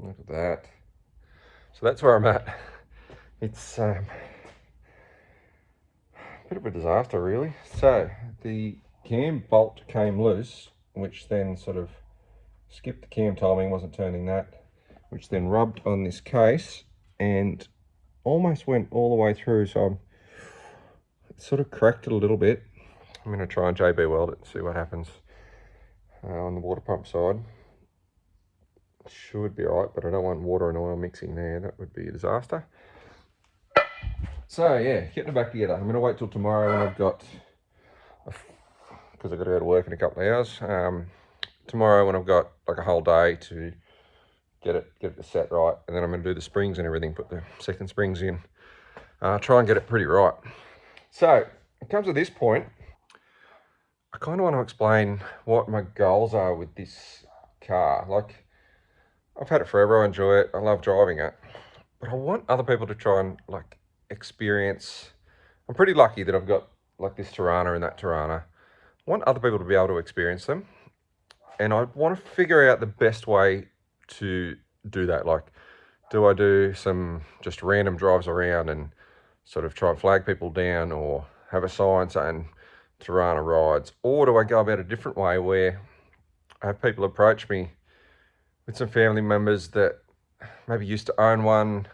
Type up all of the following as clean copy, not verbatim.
Look at that. So that's where I'm at. It's a bit of a disaster, really. So the cam bolt came loose, which then sort of skipped the cam timing, wasn't turning that, which then rubbed on this case and almost went all the way through. So it sort of cracked it a little bit. I'm going to try and JB weld it and see what happens on the water pump side. It should be alright, but I don't want water and oil mixing there. That would be a disaster. So yeah, getting it back together. I'm going to wait till tomorrow when I've got, because I've got to go to work in a couple of hours. Tomorrow when I've got like a whole day to get it set right, and then I'm going to do the springs and everything, put the second springs in, try and get it pretty right. So it comes to this point, I kind of want to explain what my goals are with this car. Like, I've had it forever, I enjoy it, I love driving it, but I want other people to try and like experience. I'm pretty lucky that I've got like this Torana and that Torana. I want other people to be able to experience them, and I want to figure out the best way to do that. Like, do I do some just random drives around and sort of try and flag people down, or have a sign saying Torana rides, or do I go about a different way where I have people approach me with some family members that maybe used to own one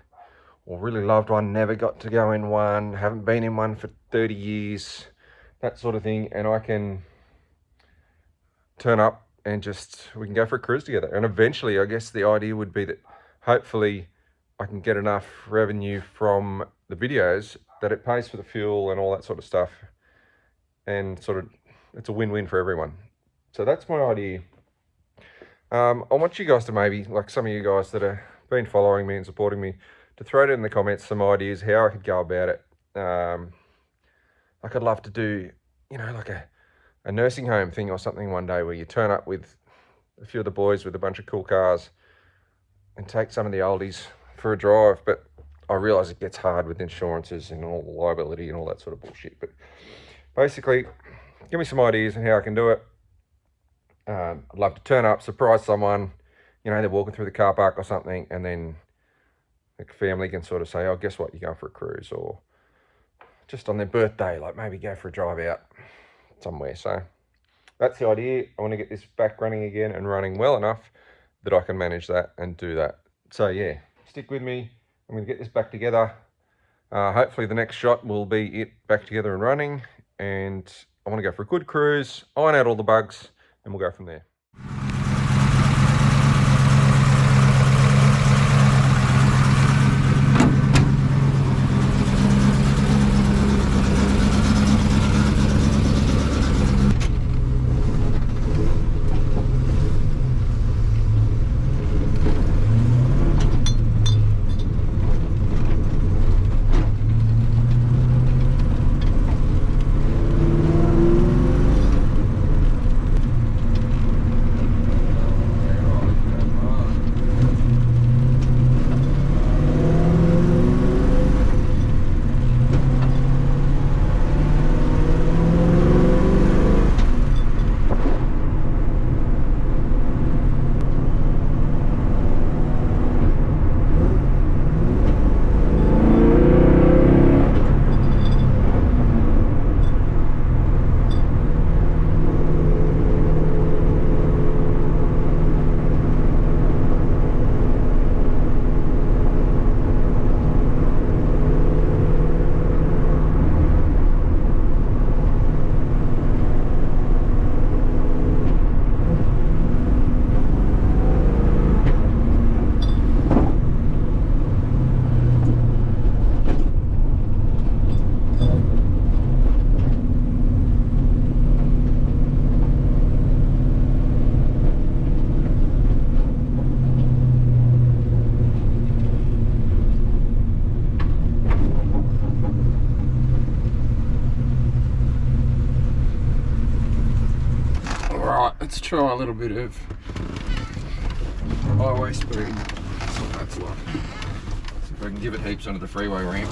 or really loved one, never got to go in one, haven't been in one for 30 years, that sort of thing, and I can turn up and we can go for a cruise together. And eventually, I guess the idea would be that hopefully I can get enough revenue from the videos that it pays for the fuel and all that sort of stuff, and sort of it's a win-win for everyone. So that's my idea. I want you guys to maybe, like some of you guys that have been following me and supporting me, to throw it in the comments some ideas how I could go about it. Like, I'd love to do, like a nursing home thing or something one day, where you turn up with a few of the boys with a bunch of cool cars and take some of the oldies for a drive. But I realise it gets hard with insurances and all the liability and all that sort of bullshit. But basically, give me some ideas on how I can do it. I'd love to turn up, surprise someone, they're walking through the car park or something, and then the family can sort of say, oh, guess what, you're going for a cruise, or just on their birthday, like maybe go for a drive out somewhere. So that's the idea. I want to get this back running again and running well enough that I can manage that and do that. So yeah, stick with me. I'm going to get this back together. Hopefully the next shot will be it back together and running, and I want to go for a good cruise, iron out all the bugs, and we'll go from there. Let's try a little bit of highway speed. That's what that's like. See if I can give it heaps onto the freeway ramp.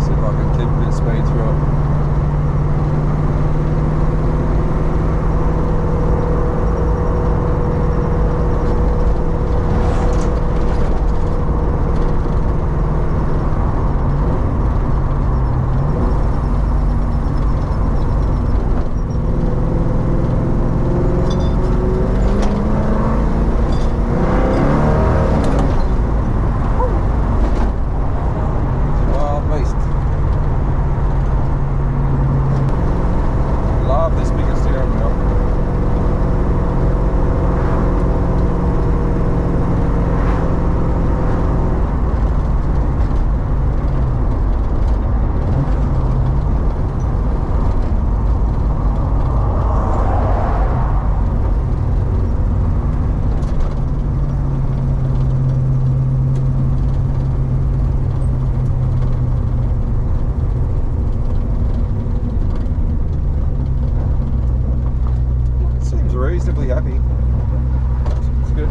See if I can keep a bit of speed through it. Reasonably happy. It's good.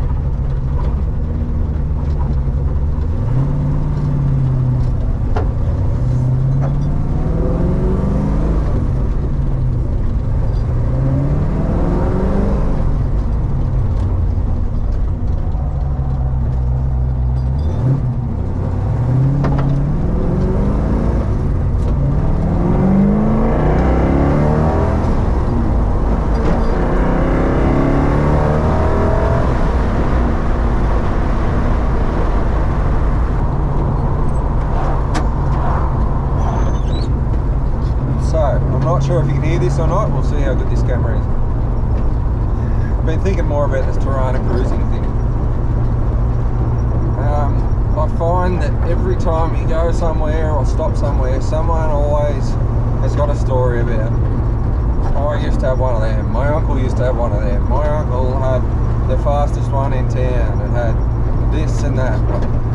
Not sure if you can hear this or not. We'll see how good this camera is. I've been thinking more about this Torana cruising thing. I find that every time you go somewhere or stop somewhere, someone always has got a story about, oh, I used to have one of them, my uncle used to have one of them, my uncle had the fastest one in town and had this and that.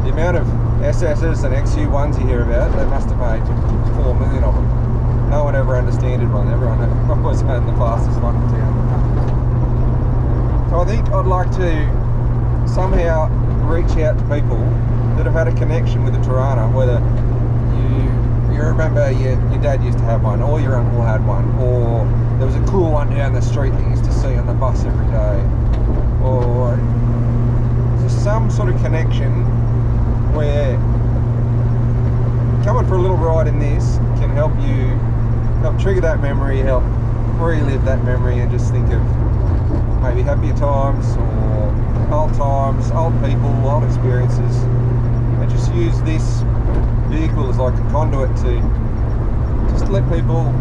The amount of SS's and XU1s you hear about, they must have made 4 million of them. No one ever understood one. Everyone always had the fastest one in town. So I think I'd like to somehow reach out to people that have had a connection with the Torana, whether you remember your dad used to have one, or your uncle had one, or there was a cool one down the street that you used to see on the bus every day, or just some sort of connection where coming for a little ride in this can help you, help trigger that memory, help relive that memory, and just think of maybe happier times or old people, old experiences, and just use this vehicle as like a conduit to just let people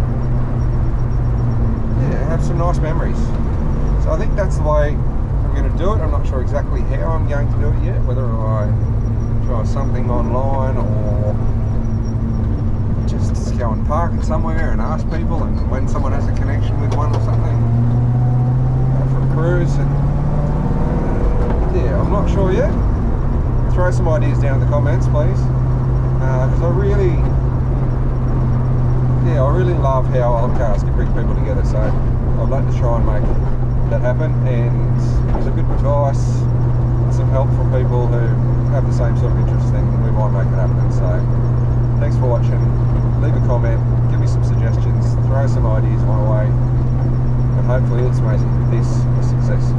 have some nice memories. So I think that's the way I'm going to do it. I'm not sure exactly how I'm going to do it yet, whether I try something online or just go and park it somewhere and ask people, and when someone has a connection with one or something, for a cruise. And yeah, I'm not sure yet. Throw some ideas down in the comments, please, because I really love how old cars can bring people together. So I'd like to try and make that happen, and some good advice, some help from people who have the same sort of interest, then we might make it happen. So thanks for watching. Leave a comment, give me some suggestions, throw some ideas my way, and hopefully let's make this a success.